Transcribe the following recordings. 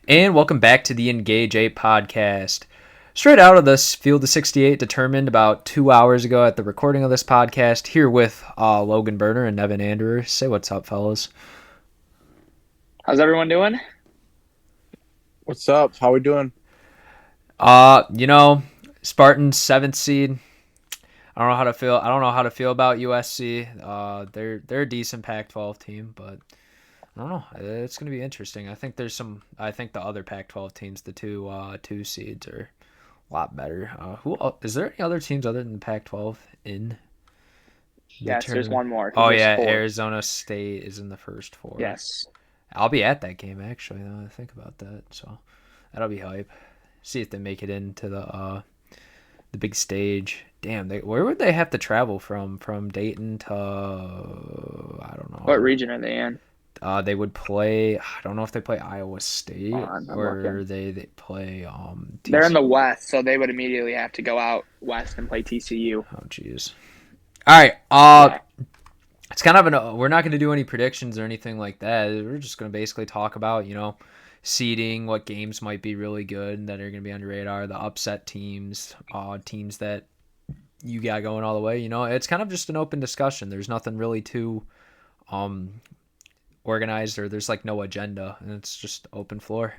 And welcome back to the Engage 8 podcast. Straight out of this Field of 68, determined about 2 hours ago at the recording of this podcast, here with Logan Berner and Nevin Anderer. Say what's up, fellas. How's everyone doing? What's up? How we doing? Spartans 7th seed. I don't know how to feel. I don't know how to feel about USC. They're a decent Pac-12 team, but I don't know. It's going to be interesting. I think the other Pac-12 teams, the two seeds, are a lot better. Is there any other teams other than the Pac-12 in the Yes, there's tournament? one more. Oh There's yeah, four. Arizona State is in the first four. Yes. I'll be at that game actually. Now that I think about that, so that'll be hype. See if they make it into the big stage. Damn, where would they have to travel from? From Dayton to I don't know. What region are they in? They would play. I don't know if they play Iowa State I'm or looking. they play They're in the TCU. West, so they would immediately have to go out west and play TCU. Oh jeez. All right. Yeah. It's kind of we're not going to do any predictions or anything like that. We're just going to basically talk about seeding, what games might be really good that are going to be on your radar, the upset teams, teams that you got going all the way. It's kind of just an open discussion. There's nothing really too organized, or there's like no agenda, and it's just open floor.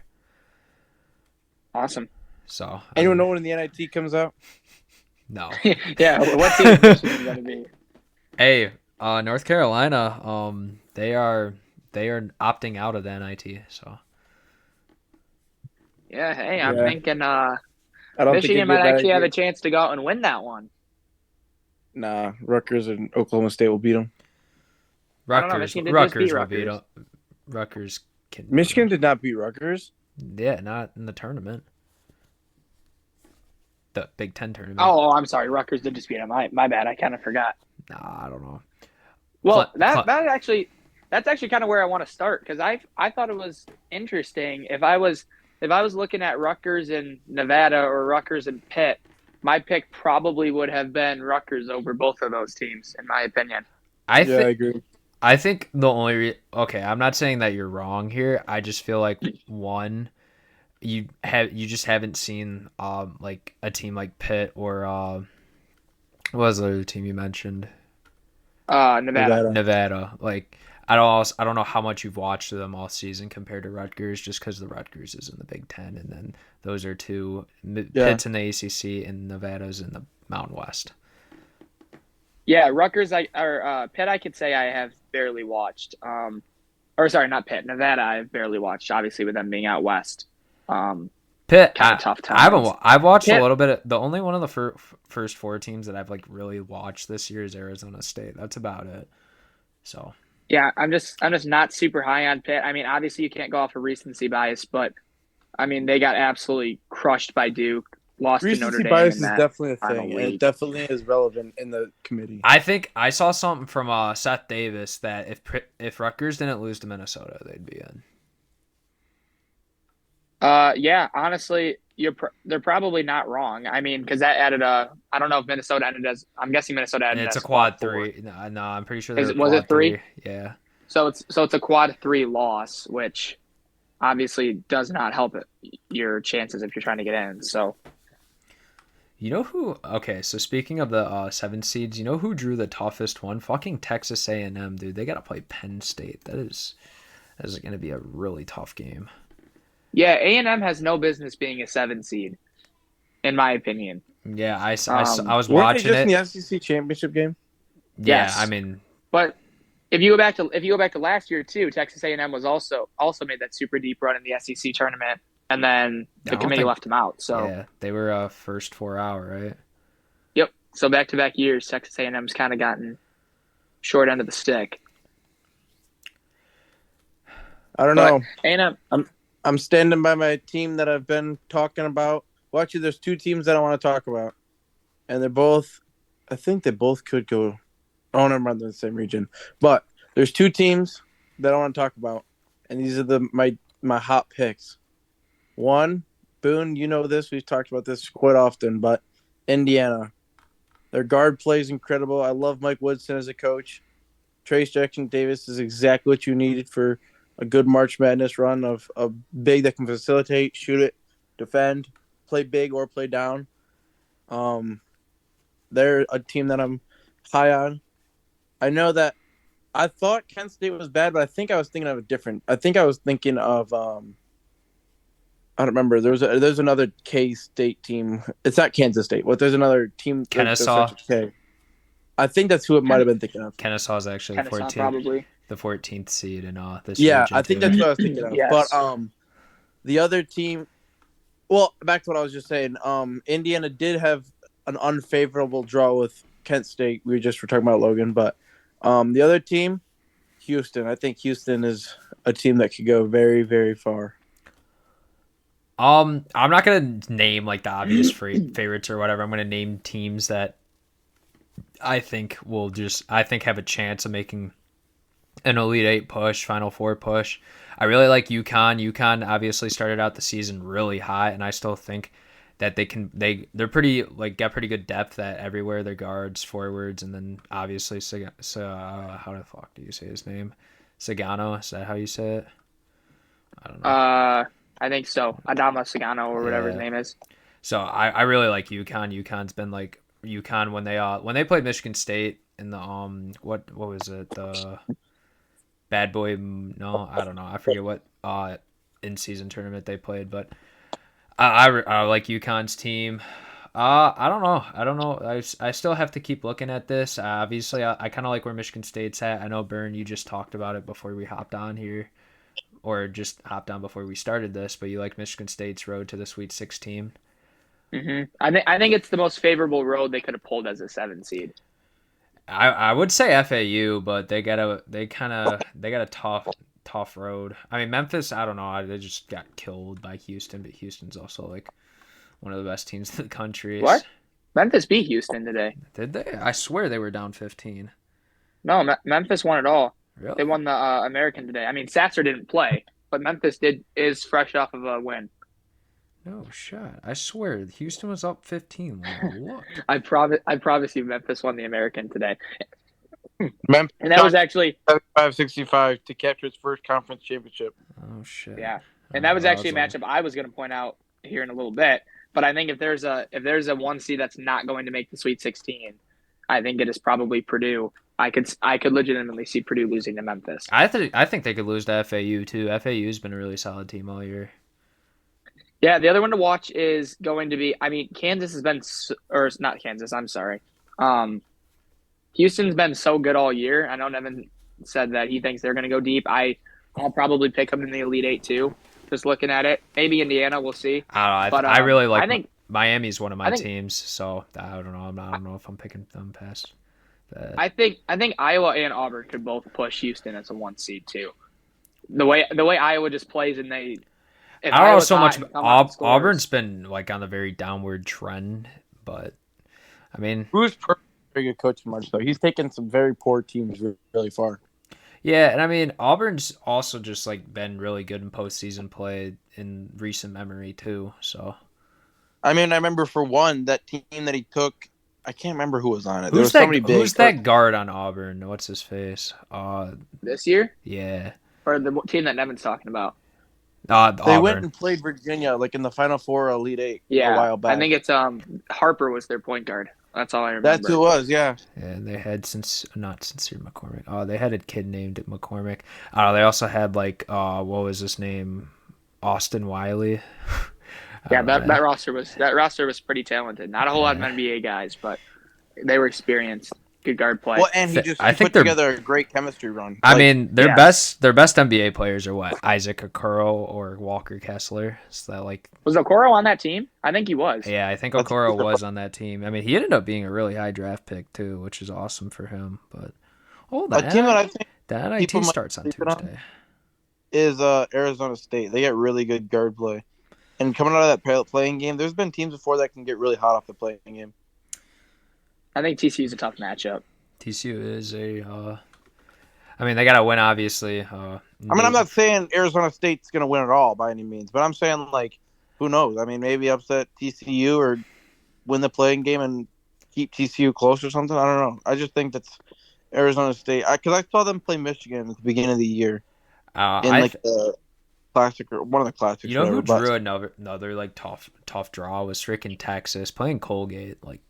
Awesome. So Anyone know when the NIT comes out? no. Yeah, what team is Michigan going to be? Hey, North Carolina, they are opting out of the NIT. So Yeah, hey, I'm Yeah. thinking I don't think Michigan it'd be might a bad actually have a idea. chance to go out and win that one. Nah, Rutgers and Oklahoma State will beat them. I don't know, Rutgers Michigan did just beat will beat Rutgers. Rutgers can Michigan did not beat Rutgers. yeah, not in the tournament. The Big Ten tournament. Oh, I'm sorry. Rutgers did just beat them. My bad. I kind of forgot. Nah, I don't know. Well, Cle- that's actually kind of where I want to start because I thought it was interesting if I was looking at Rutgers and Nevada or Rutgers and Pitt, my pick probably would have been Rutgers over both of those teams in my opinion. I I think agree. I think the only okay, I'm not saying that you're wrong here. I just feel like one, you just haven't seen like a team like Pitt or what was the other team you mentioned? Nevada. Nevada. Like I don't know how much you've watched of them all season compared to Rutgers, just because the Rutgers is in the Big Ten, and then those are two Pitt's in the ACC and Nevada's in the Mountain West. Yeah, Rutgers Pitt I could say I have barely watched. Or sorry, not Pitt. Nevada I've barely watched obviously with them being out west. Pitt, Kind of tough I haven't. times. I've watched a Pitt, little bit. The only one of the first four teams that I've like really watched this year is Arizona State. That's about it. So yeah, I'm just not super high on Pitt. I mean, obviously you can't go off of recency bias, but I mean they got absolutely crushed by Duke, lost to Notre Recency Dame bias in is that definitely a final thing, and it week. definitely is relevant in the committee. I think I saw something from Seth Davis that if Rutgers didn't lose to Minnesota, they'd be in. Yeah, honestly, they're probably not wrong. I mean, because that added I don't know if Minnesota ended as I'm guessing Minnesota And ended it's as a quad four. three. No, I'm pretty sure Is they're a it was it quad three? three. Yeah. So it's a quad three loss, which obviously does not help your chances if you're trying to get in. So You know who? Okay, so speaking of the seven seeds, you know who drew the toughest one? Fucking Texas A&M, dude. They gotta play Penn State. That is going to be a really tough game. yeah, A&M has no business being a 7 seed, in my opinion. Yeah, I Um, was Weren't they watching just in it. the SEC championship game? Yeah, yes, I mean, but if you go back to last year too, Texas A&M was also made that super deep run in the SEC tournament, and then I the don't committee think. left them out. So Yeah, they were first 4 hour, right? yep. So back to back years, Texas A&M's kind of gotten short end of the stick. I don't But know. A&M, I'm standing by my team that I've been talking about. Well, actually, there's two teams that I want to talk about, and they're both. I think they both could go. Oh, never mind, they're in the same region. But there's two teams that I want to talk about, and these are my hot picks. One, Boone, you know this. We've talked about this quite often, but Indiana. Their guard play is incredible. I love Mike Woodson as a coach. Trace Jackson Davis is exactly what you needed for a good March Madness run of big that can facilitate, shoot it, defend, play big or play down. They're a team that I'm high on. I know that I thought Kent State was bad, but I think I was thinking of a different. I think I was thinking of I don't remember. There's another K State team. It's not Kansas State. What? There's another team. Kennesaw. K. I think that's who it might have been thinking of. Kennesaw is actually Kennesaw, probably. the 14th seed in this Yeah, region I think too. that's what I was thinking of. Yes. But the other team. Well, back to what I was just saying. Indiana did have an unfavorable draw with Kent State. We were talking about Logan, but the other team, Houston. I think Houston is a team that could go very, very far. I'm not gonna name like the obvious favorites or whatever. I'm gonna name teams that I think have a chance of making an Elite Eight push, Final Four push. I really like UConn. UConn obviously started out the season really hot, and I still think that they're pretty got pretty good depth at everywhere. Their guards, forwards, and then obviously how the fuck do you say his name? Sagano, is that how you say it? I don't know. I think so. Adama Sagano or whatever his name is. So I really like UConn. UConn's been like UConn when they played Michigan State in the what was it, the Bad Boy? No, I don't know. I forget what in season tournament they played, but I like UConn's team. I don't know. I still have to keep looking at this. Obviously, I kind of like where Michigan State's at. I know, Bern, you just talked about it before we hopped on here, or just hopped on before we started this, but you like Michigan State's road to the Sweet 16. Mm-hmm. I think it's the most favorable road they could have pulled as a 7 seed. I would say FAU, but they got a tough road. I mean, Memphis, I don't know. They just got killed by Houston, but Houston's also like one of the best teams in the country. What? Memphis beat Houston today. Did they? I swear they were down 15. No, Memphis won it all. Really? They won the American today. I mean, Sasser didn't play, but Memphis is fresh off of a win. No shot. I swear Houston was up 15. Look. I promise you Memphis won the American today. Memphis, and that was actually 75-65 to capture its first conference championship. Oh shit. Yeah. And that was actually a matchup I was going to point out here in a little bit, but I think if there's a 1 seed that's not going to make the Sweet 16, I think it is probably Purdue. I could legitimately see Purdue losing to Memphis. I think they could lose to FAU too. FAU's been a really solid team all year. Yeah, the other one to watch is going to be, I mean, Kansas has been, or not Kansas, I'm sorry. Houston's been so good all year. I know Nevin said that he thinks they're going to go deep. I'll probably pick them in the Elite Eight too, just looking at it. Maybe Indiana, we'll see. I don't know. I really like, I think Miami's one of my teams, so I don't know. I don't know if I'm picking them past that. I think Iowa and Auburn could both push Houston as a 1 seed too. The way Iowa just plays, and I don't know so much. Auburn's been like on a very downward trend, but I mean, who's very good coaching much though. He's taken some very poor teams really far. Yeah, and I mean Auburn's also just like been really good in postseason play in recent memory too. So, I mean, I remember for one that team that he took. I can't remember who was on it. Who's that guard on Auburn? What's his face? This year? Yeah. Or the team that Nevin's talking about. They Auburn. went and played Virginia like in the Final Four Elite Eight a while back. I think it's Harper was their point guard. That's all I remember. That's who it was, yeah. Yeah, they had not Sincere McCormick. Oh, they had a kid named McCormick. They also had like what was his name? Austin Wiley. Yeah, that roster was pretty talented. Not a whole lot of NBA guys, but they were experienced. Good guard play. Well, and he put together a great chemistry run. I mean, their best NBA players are what? Isaac Okoro or Walker Kessler. Is that like was Okoro on that team? I think he was. Yeah, I think Okoro was on that team. I mean, he ended up being a really high draft pick too, which is awesome for him. But a team that I think that NIT starts on Tuesday is Arizona State. They get really good guard play, and coming out of that playing game, there's been teams before that can get really hot off the playing game. I think TCU is a tough matchup. TCU is I mean, they got to win, obviously. I mean, I'm not saying Arizona State's going to win it all by any means, but I'm saying, like, who knows? I mean, maybe upset TCU or win the playing game and keep TCU close or something. I don't know. I just think that's Arizona State. Because I saw them play Michigan at the beginning of the year. in I like the classic or one of the classics. You know who whatever, drew another like tough draw was freaking Texas playing Colgate. Like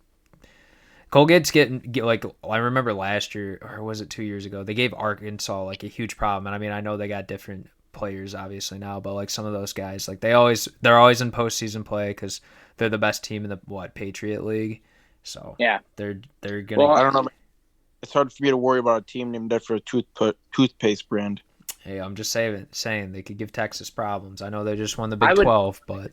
Colgate's like I remember last year or was it 2 years ago? They gave Arkansas like a huge problem, and I mean I know they got different players obviously now, but like some of those guys like they're always in postseason play because they're the best team in the Patriot League. So Yeah. they're gonna. Well, I don't know. Man. It's hard for me to worry about a team named after a toothpaste brand. Hey, I'm just saying they could give Texas problems. I know they just won the Big I would- 12, but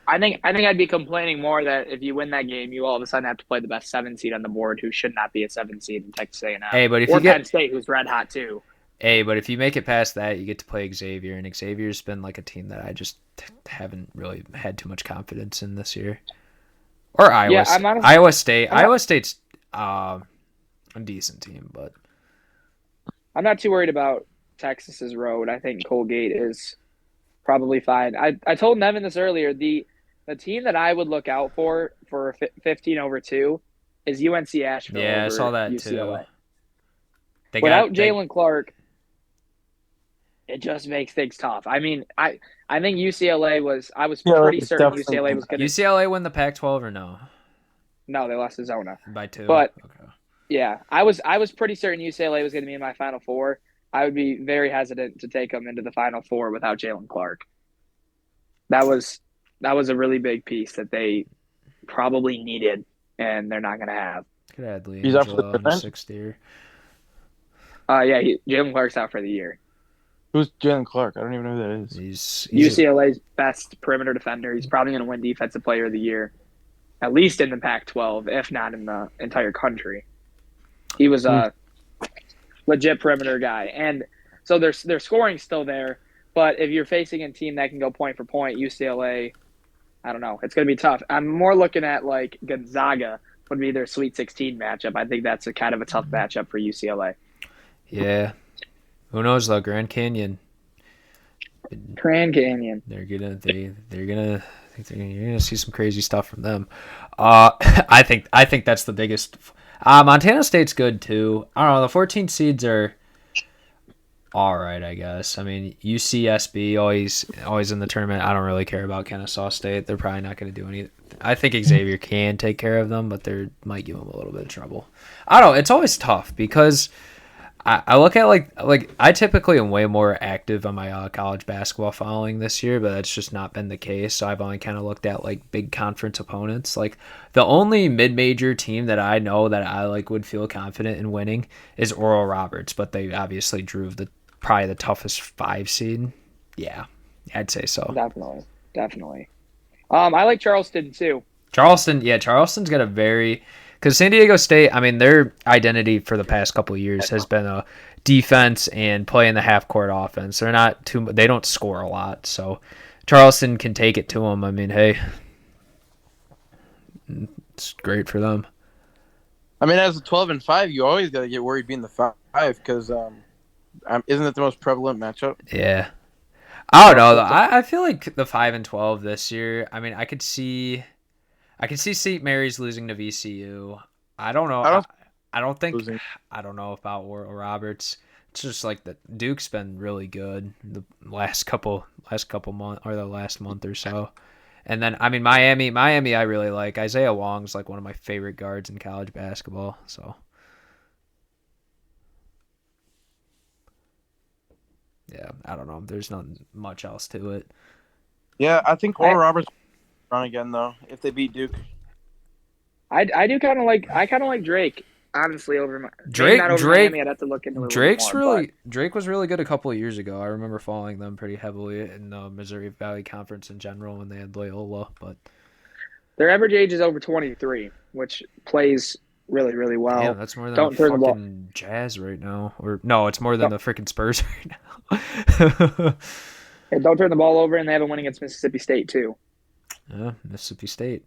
I think I'd be complaining more that if you win that game, you all of a sudden have to play the best 7 seed on the board, who should not be a 7 seed in Texas A&M. hey, but if or you get Penn State, who's red hot too. Hey, but if you make it past that, you get to play Xavier, and Xavier's been like a team that I just haven't really had too much confidence in this year. Or Iowa. Yeah, I'm honestly- Iowa State. I'm not- Iowa State's a decent team, but I'm not too worried about Texas's road. I think Colgate is probably fine. I told Nevin this earlier. The team that I would look out for 15/2 is UNC Asheville. yeah, I over saw that UCLA. too. They Without they- Jalen Clark, it just makes things tough. I mean, I think UCLA was. I was Yeah, pretty it's certain definitely- UCLA was going to. UCLA win the Pac-12 or no? No, they lost to Zona. By 2. But- okay. Yeah, I was pretty certain UCLA was going to be in my Final Four. I would be very hesitant to take them into the Final Four without Jalen Clark. That was a really big piece that they probably needed, and they're not going to have. Could add Lee He's up for the Angelo in the defense? 6th year. Yeah, Jalen Clark's out for the year. Who's Jalen Clark? I don't even know who that is. He's UCLA's best perimeter defender. He's probably going to win Defensive Player of the Year, at least in the Pac-12, if not in the entire country. He was a legit perimeter guy, and so their scoring's still there. But if you're facing a team that can go point for point, UCLA, I don't know. It's going to be tough. I'm more looking at like Gonzaga would be their Sweet 16 matchup. I think that's a kind of a tough matchup for UCLA. Yeah. Who knows though? Grand Canyon. Grand Canyon. They're gonna you're gonna see some crazy stuff from them. I think that's the biggest. Montana State's good too. I don't know. The 14 seeds are all right, I guess. I mean, UCSB always in the tournament. I don't really care about Kennesaw State. They're probably not going to do anything. I think Xavier can take care of them, but they might give them a little bit of trouble. I don't know. It's always tough because I look at like I typically am way more active on my college basketball following this year, but that's just not been the case. So I've only kind of looked at like big conference opponents. Like the only mid-major team that I know that I like would feel confident in winning is Oral Roberts, but they obviously drew probably the toughest 5 seed. Yeah, I'd say so. Definitely. I like Charleston too. Charleston's got a very. Because San Diego State, I mean, their identity for the past couple of years has been a defense and playing the half-court offense. They don't score a lot, so Charleston can take it to them. I mean, hey, it's great for them. I mean, as a 12-5, you always got to get worried being the 5 because isn't it the most prevalent matchup? Yeah, I don't know. Though. I feel like the 5 and 12 this year. I mean, I could see St. Mary's losing to VCU. I don't know. I don't think. Losing. I don't know about Oral Roberts. It's just like the Duke's been really good the last couple months or the last month or so. And then I mean Miami I really like. Isaiah Wong's like one of my favorite guards in college basketball. So yeah, I don't know. There's not much else to it. Yeah, I think Oral Roberts run again though if they beat Duke. I do kind of like Drake honestly over Drake. Miami. I'd have to look into it. Drake was really good a couple of years ago. I remember following them pretty heavily in the Missouri Valley Conference in general when they had Loyola, but their average age is over 23, which plays really, really well. Damn, that's more than Don't the turn the ball. fucking Jazz right now. Or no, it's more than the freaking Spurs right now. And don't turn the ball over, and they have a win against Mississippi State too. Yeah, Mississippi State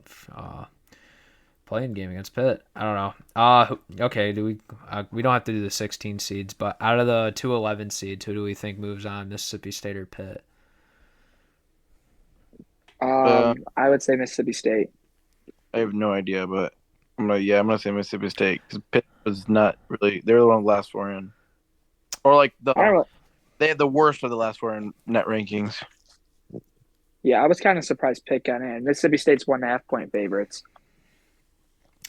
playing game against Pitt. I don't know. Okay, do we don't have to do the 16 seeds, but out of the 2-11 seeds, who do we think moves on, Mississippi State or Pitt? I would say Mississippi State. I have no idea, but I'm gonna say Mississippi State because Pitt was not really. They were the one last 4 in, or like the I don't know. They had the worst of the last four in net rankings. Yeah, I was kind of surprised Pitt got in. Mississippi State's 1.5-point favorites.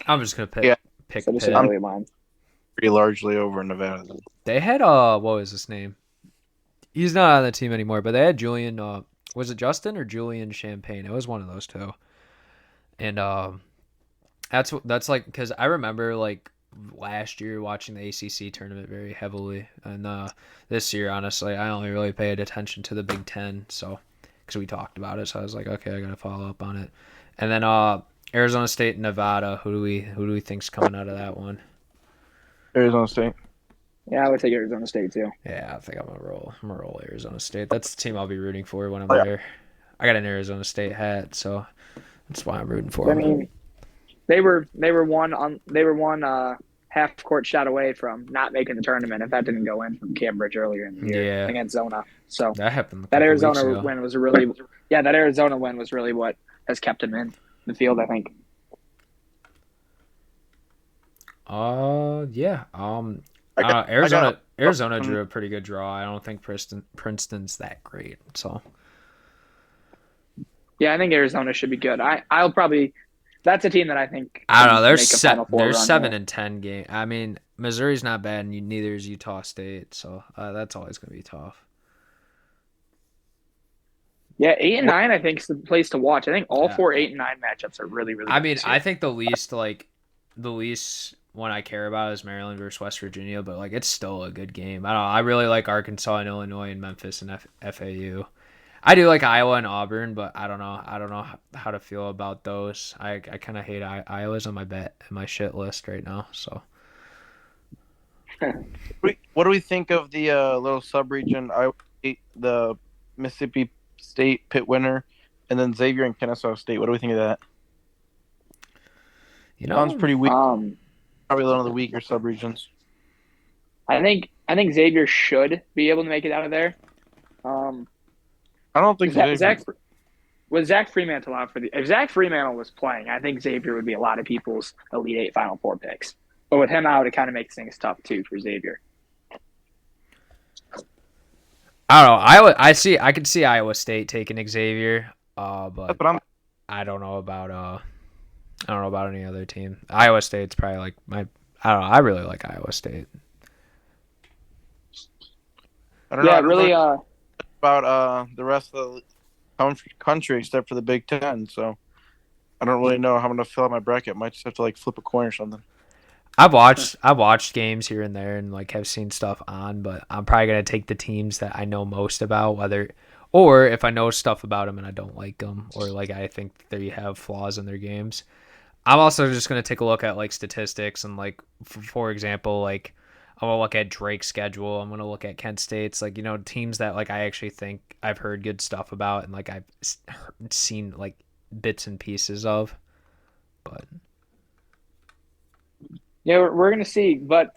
I'm just gonna pick Yeah. pick So this is Pitt. early line. Pretty largely over Nevada. They had what was his name? He's not on the team anymore, but they had Julian. Was it Justin or Julian Champagne? It was one of those two. And that's like because I remember like last year watching the ACC tournament very heavily, and this year honestly I only really paid attention to the Big Ten, so because we talked about it, so I was like, okay, I gotta follow up on it. And then Arizona State and Nevada. Who do we think's coming out of that one? Arizona State. Yeah, I would take Arizona State too. Yeah, I think I'm gonna roll. I'm gonna roll Arizona State. That's the team I'll be rooting for when I'm Oh, yeah. there. I got an Arizona State hat, so that's why I'm rooting for I them. mean, they were one half court shot away from not making the tournament if that didn't go in from Cambridge earlier in the year Yeah. against Zona. So That happened. that Arizona win was that Arizona win was really what has kept him in the field, I think. Yeah. Arizona drew a pretty good draw. I don't think Princeton's that great. So Yeah, I think Arizona should be good. I'll probably that's a team that I think I don't know. can There's make a Final Four there's run 7-10 game. I mean, Missouri's not bad, and neither is Utah State. So that's always gonna be tough. Yeah, 8 and 9 I think is the place to watch. I think all Yeah. 4 8 and 9 matchups are really really. I good mean, this I year. think the least one I care about is Maryland versus West Virginia, but like it's still a good game. I don't know. I really like Arkansas and Illinois and Memphis and FAU. I do like Iowa and Auburn, but I don't know. I don't know how to feel about those. I kind of hate Iowa's on my shit list right now. So What do we think of the little sub-region? The Mississippi State Pitt winner, and then Xavier and Kennesaw State. What do we think of that? Sounds pretty weak. Probably one of the weaker sub-regions. I think Xavier should be able to make it out of there. I don't think Zach Fremantle out for if Zach Fremantle was playing, I think Xavier would be a lot of people's Elite Eight Final Four picks. But with him out, it kind of makes things tough too for Xavier. I don't know. I could see Iowa State taking Xavier, but I don't know about any other team. Iowa State's probably like I don't know. I really like Iowa State. I don't know. Yeah, I don't really. know about the rest of the country except for the Big Ten, so I don't really know how I'm gonna fill out my bracket. Might just have to like flip a coin or something. I've watched games here and there and like have seen stuff on, but I'm probably gonna take the teams that I know most about, or if I know stuff about them and I don't like them, or like I think they have flaws in their games. I'm also just gonna take a look at like statistics and like for example, like I'm gonna look at Drake's schedule. I'm gonna look at Kent State's, like teams that like I actually think I've heard good stuff about and like I've seen like bits and pieces of, but. Yeah, we're gonna see, but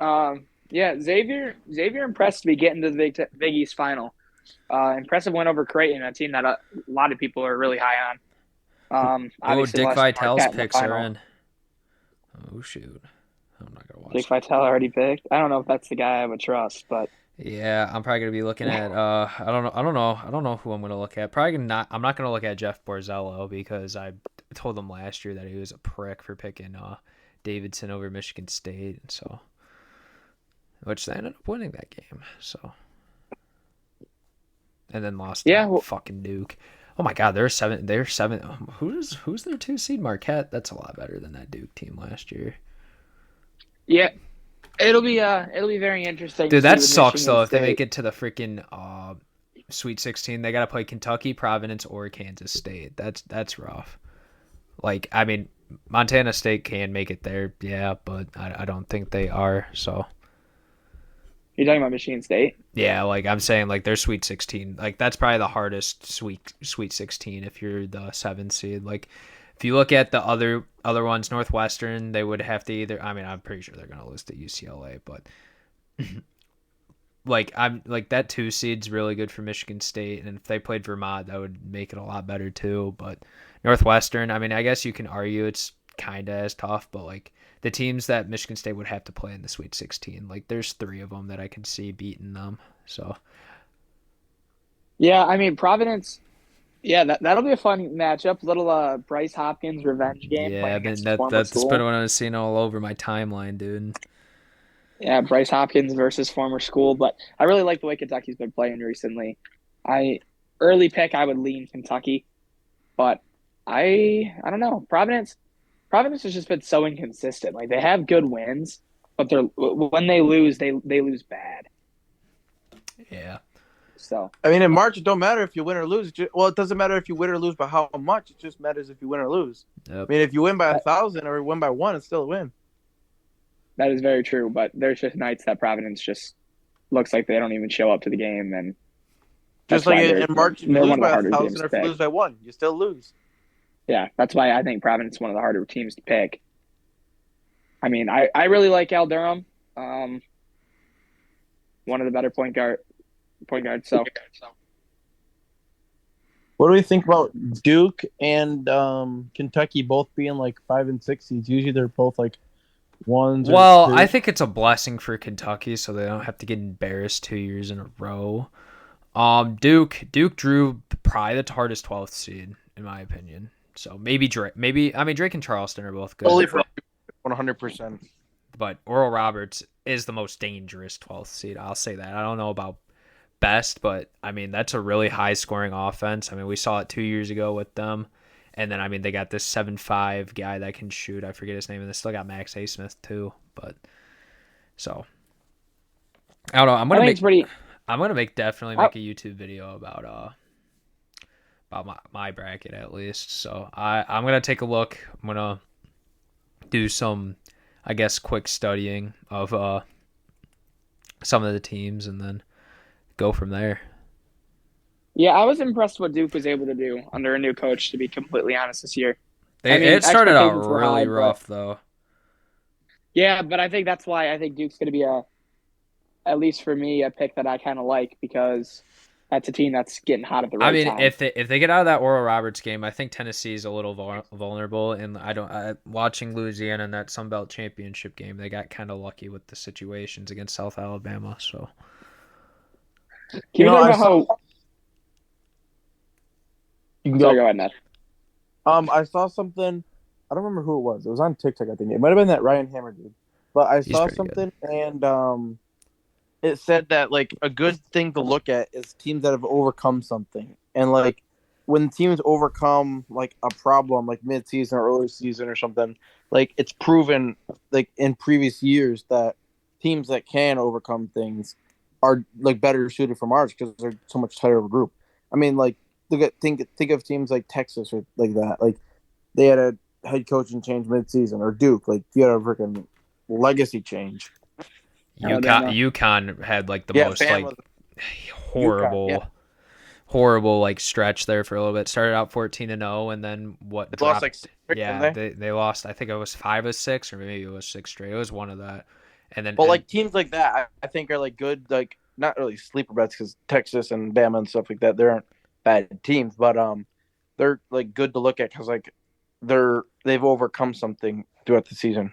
yeah, Xavier impressed to be getting to the Big East final. Impressive win over Creighton, a team that a lot of people are really high on. Dick Vitale's picks are in. Oh shoot, I'm not gonna watch. Dick Vitale already picked. I don't know if that's the guy I would trust, but yeah, I'm probably gonna be looking at. I don't know who I'm gonna look at. Probably not. I'm not gonna look at Jeff Borzello because I told him last year that he was a prick for picking Davidson over Michigan State, so which they ended up winning that game. So and then lost to fucking Duke. Oh my God, they're seven. Who's their 2 seed? Marquette. That's a lot better than that Duke team last year. Yeah, it'll be very interesting. Dude, that sucks though. If they make it to the freaking Sweet 16, they gotta play Kentucky, Providence, or Kansas State. That's rough. Like, I mean, Montana State can make it there, yeah, but I don't think they are. So you're talking about Michigan State? Yeah, like I'm saying, like their Sweet 16, like that's probably the hardest Sweet 16 if you're the 7th seed. Like if you look at the other ones, Northwestern, they would have to either. I mean, I'm pretty sure they're gonna lose to UCLA, but like I'm like that 2 seed's really good for Michigan State, and if they played Vermont, that would make it a lot better too. But Northwestern, I mean, I guess you can argue it's kind of as tough, but like the teams that Michigan State would have to play in the Sweet 16, like there's 3 of them that I could see beating them. So Yeah, I mean Providence. Yeah, that'll be a fun matchup. Little Bryce Hopkins revenge game Yeah, playing but against his former that's been school. what I've seen all over my timeline, dude. Yeah, Bryce Hopkins versus former school. But I really like the way Kentucky's been playing recently. I early pick I would lean Kentucky, but I don't know. Providence has just been so inconsistent. Like they have good wins, but they're when they lose, they lose bad. Yeah. So I mean, in March, it don't matter if you win or lose. Well, it doesn't matter if you win or lose by how much. It just matters if you win or lose. Yep. I mean, if you win by that, 1,000 or win by 1, it's still a win. that is very true. But there's just nights that Providence just looks like they don't even show up to the game, and Just that's like why in March, if you they're lose one of the by harder 1,000 teams or to if you pick. lose by 1, you still lose. Yeah, that's why I think Providence is one of the harder teams to pick. I mean, I really like Al Durham, one of the better point guards. So What do we think about Duke and Kentucky both being like 5 and 6 seeds? Usually they're both like ones. Well, or two. I think it's a blessing for Kentucky, so they don't have to get embarrassed 2 years in a row. Duke drew probably the hardest 12th seed in my opinion. So maybe Drake. I mean Drake and Charleston are both good. Only for 100%. But Oral Roberts is the most dangerous 12th seed. I'll say that. I don't know about best, but I mean that's a really high scoring offense. I mean we saw it 2 years ago with them, and then I mean they got this 7'5" guy that can shoot. I forget his name, and they still got Max A. Smith too. But so I don't know. I think it's pretty. I'm gonna definitely make a YouTube video about my bracket at least. So I'm gonna take a look. I'm gonna do some, I guess, quick studying of some of the teams and then go from there. Yeah, I was impressed what Duke was able to do under a new coach. To be completely honest, this year. It started out expectations were really high, rough though. Yeah, but I think that's why I think Duke's going to be at least for me, a pick that I kind of like because that's a team that's getting hot at the right I mean, time. if they get out of that Oral Roberts game, I think Tennessee is a little vulnerable. And watching Louisiana in that Sun Belt Championship game, they got kind of lucky with the situations against South Alabama. So, Can you talk about how? You can Sorry, go ahead, Matt. I saw something. I don't remember who it was. It was on TikTok, I think. It might have been that Ryan Hammer dude. But I saw something, and it said that like a good thing to look at is teams that have overcome something, and like when teams overcome like a problem, like mid-season or early season or something, like it's proven like in previous years that teams that can overcome things are like better suited for March because they're so much tighter of a group. I mean, like think of teams like Texas or like that, like they had a head coaching change mid-season, or Duke, like you had a freaking legacy change. UConn had like the most like horrible, UConn, horrible like stretch there for a little bit. Started out 14-0, and then what? It lost like 6, yeah, they lost. I think it was 5 of 6, or maybe it was 6 straight. It was one of that. And then, like teams like that, I think are like good, like not really sleeper bets because Texas and Bama and stuff like that, they aren't bad teams, but they're like good to look at because like they've overcome something throughout the season.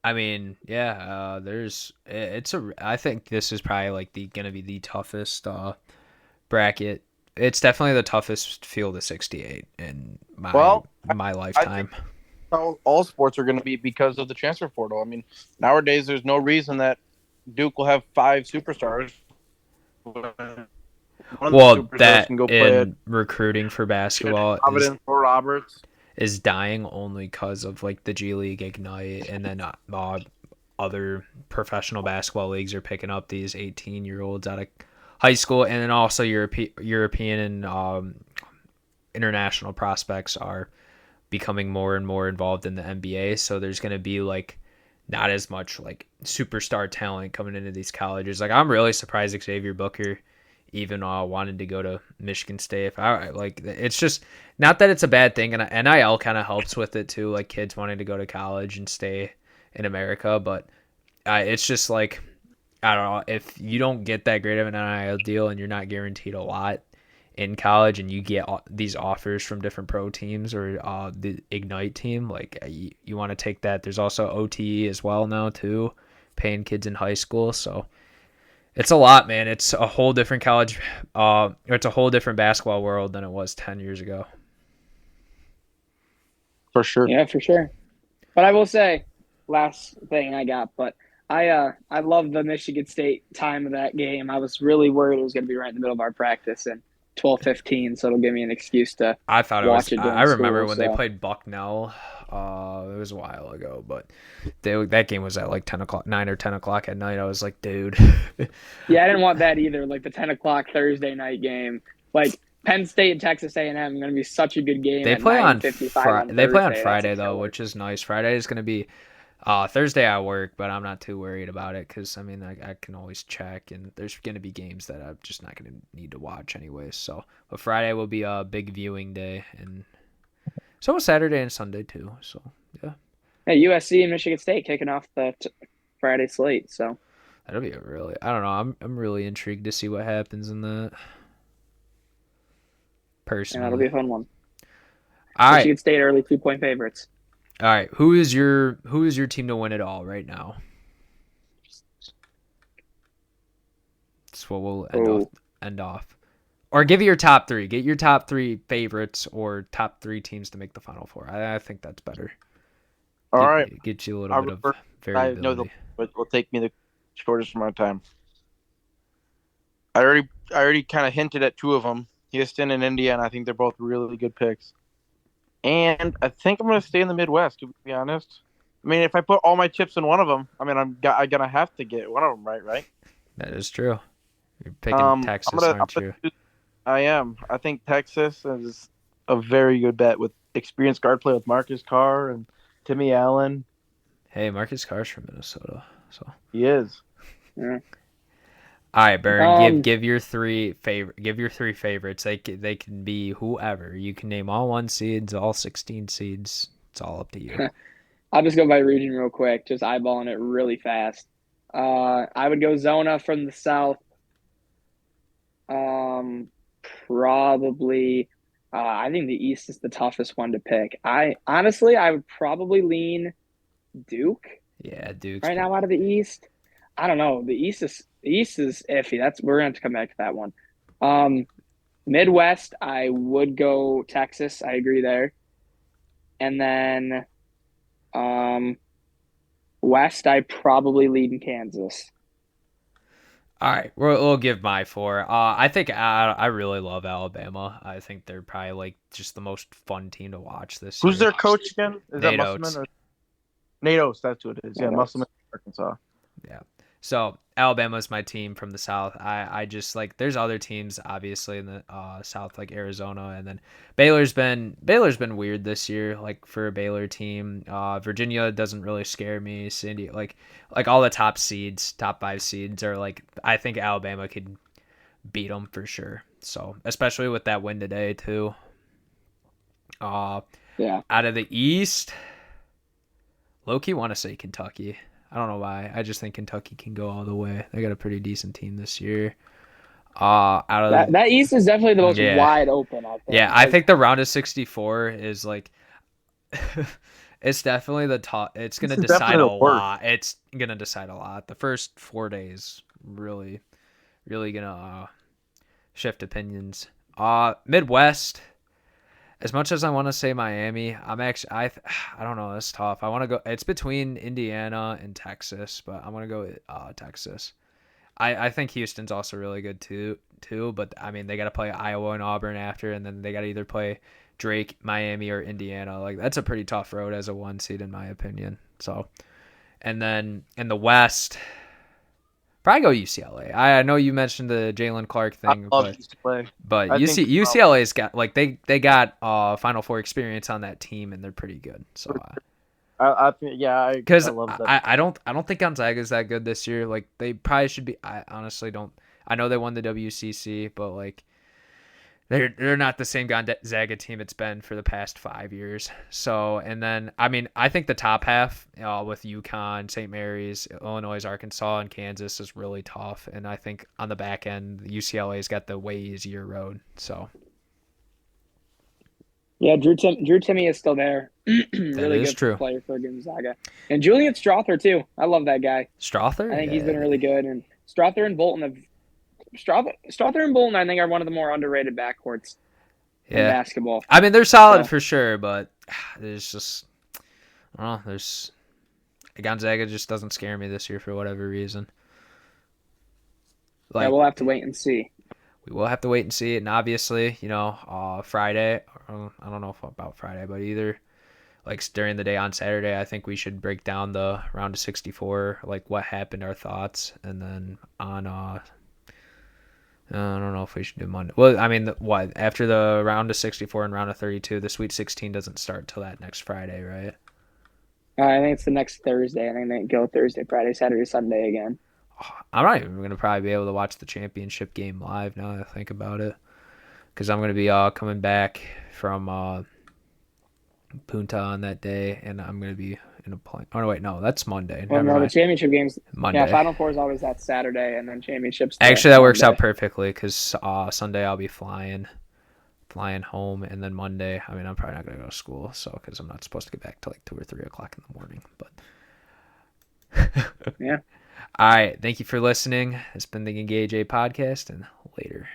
I mean, yeah, I think this is probably like gonna be the toughest bracket. It's definitely the toughest field of 68 in my lifetime. All sports are going to be because of the transfer portal. I mean, nowadays there's no reason that Duke will have 5 superstars. Well, that in recruiting for basketball Roberts is dying only because of like the G League Ignite, and then other professional basketball leagues are picking up these 18-year-olds out of high school, and then also European and international prospects are becoming more and more involved in the NBA. So there's going to be like not as much like superstar talent coming into these colleges. Like I'm really surprised Xavier Booker even wanted to go to Michigan State. If I like, it's just not that it's a bad thing, and NIL kind of helps with it too. Like kids wanting to go to college and stay in America, but it's just like I don't know, if you don't get that great of an NIL deal and you're not guaranteed a lot in college, and you get these offers from different pro teams or the Ignite team, like you want to take that. There's also OTE as well now too, paying kids in high school, so. It's a lot, man. It's a whole different college. It's a whole different basketball world than it was 10 years ago. For sure. Yeah, for sure. But I will say, last thing I got, but I love the Michigan State time of that game. I was really worried it was going to be right in the middle of our practice and 12:15, so it'll give me an excuse to I thought it watch was. it during I remember school, when they played Bucknell. It was a while ago, but that game was at like 10 o'clock, 9 or 10 o'clock at night. I was like, dude. Yeah, I didn't want that either. Like the 10 o'clock Thursday night game, like Penn State and Texas A&M, going to be such a good game. They at play on 9:55 They play on Thursday. Friday That's though, killer. which is nice. Friday is gonna be Thursday I work, but I'm not too worried about it because I mean I can always check, and there's gonna be games that I'm just not gonna need to watch anyways. So, but Friday will be a big viewing day, and so was Saturday and Sunday too. So yeah, Hey, USC and Michigan State kicking off the Friday slate. So that'll be a really. I don't know. I'm really intrigued to see what happens in that. yeah, Personally, that'll be a fun one. all right. Michigan State early 2-point favorites. All right, who is your team to win it all right now? That's what we'll end off. Or give your top three. Get your top three favorites or top three teams to make the Final Four. I think that's better. All right. Get you a little bit of I know variability. it will take me the shortest amount of time. I already kind of hinted at two of them, Houston and Indiana. I think they're both really good picks. And I think I'm going to stay in the Midwest, to be honest. I mean, if I put all my chips in one of them, I mean, I'm going to have to get one of them right? That is true. You're picking Texas, aren't you? I am. I think Texas is a very good bet with experienced guard play with Marcus Carr and Timmy Allen. Hey, Marcus Carr's from Minnesota, so he is. Yeah. All right, Baron. Give your three favorites. They can be whoever. You can name all 1 seeds, all 16 seeds. It's all up to you. I'll just go by region real quick, just eyeballing it really fast. I would go Zona from the South. Probably. I think the East is the toughest one to pick. I would probably lean Duke. Yeah, Duke. Right now out of the East, I don't know. The East is iffy. We're gonna have to come back to that one. Midwest, I would go Texas. I agree there. And then, West, I probably lead in Kansas. All right, we'll give my 4. I think I really love Alabama. I think they're probably like just the most fun team to watch this year. Who's their coach again? Is Nate that Oates. Musselman? Nate Oates, that's who it is. Yeah, Musselman, Arkansas. Yeah. So Alabama's my team from the South. I just like there's other teams obviously in the South like Arizona, and then Baylor's been weird this year like for a Baylor team. Virginia doesn't really scare me. Cindy like all the top 5 seeds are like I think Alabama could beat them for sure. So especially with that win today too. Yeah. Out of the East, low-key want to say Kentucky. I don't know why. I just think Kentucky can go all the way. They got a pretty decent team this year. That East is definitely the most wide open. I think. Yeah, I think the round of 64 is like it's definitely the top. It's gonna decide a lot. It's gonna decide a lot. The first 4 days really gonna shift opinions. Midwest. As much as I want to say Miami, I don't know. That's tough. I want to go. It's between Indiana and Texas, but I'm gonna go with Texas. I think Houston's also really good too. But I mean, they got to play Iowa and Auburn after, and then they got to either play Drake, Miami, or Indiana. Like that's a pretty tough road as a 1 seed in my opinion. So, and then in the West, probably go UCLA. I know you mentioned the Jalen Clark thing, but UCLA's got like they got Final Four experience on that team, and they're pretty good. So I love that. I don't think Gonzaga's that good this year. Like they probably should be. I honestly don't. I know they won the WCC, but like they're not the same Gonzaga team it's been for the past 5 years. So, and then, I mean, I think the top half with UConn, St. Mary's, Illinois, Arkansas, and Kansas is really tough. And I think on the back end, UCLA's got the way easier road. So, yeah, Drew Timme is still there. Really good player for Gonzaga. And Julian Strother, too. I love that guy. Strother? I think he's been really good. And Strother and Bolton Strother and Bolton, I think, are one of the more underrated backcourts in Yeah. basketball. I mean, they're solid So- for sure, but there's just, I don't know, Gonzaga just doesn't scare me this year for whatever reason. Yeah, we'll have to wait and see. We will have to wait and see. And obviously, Friday, I don't know about Friday, but either like during the day on Saturday, I think we should break down the round of 64, like what happened, our thoughts. And then on, I don't know if we should do Monday. Well, I mean, after the round of 64 and round of 32, the Sweet 16 doesn't start till that next Friday, right? I think it's the next Thursday. I think they go Thursday, Friday, Saturday, Sunday again. I'm not even going to probably be able to watch the championship game live now that I think about it. Because I'm going to be coming back from Punta on that day, and I'm going to be in a plane. Oh, no, wait, no, that's Monday. Well, Never no, the mind. championship games. Monday. Yeah, Final Four is always that Saturday, and then championships. Actually, that works out Monday. perfectly because Sunday I'll be flying home, and then Monday, I mean, I'm probably not going to go to school, so because I'm not supposed to get back till like 2 or 3 o'clock in the morning. But Yeah. All right, thank you for listening. It's been the Engage A podcast, and later.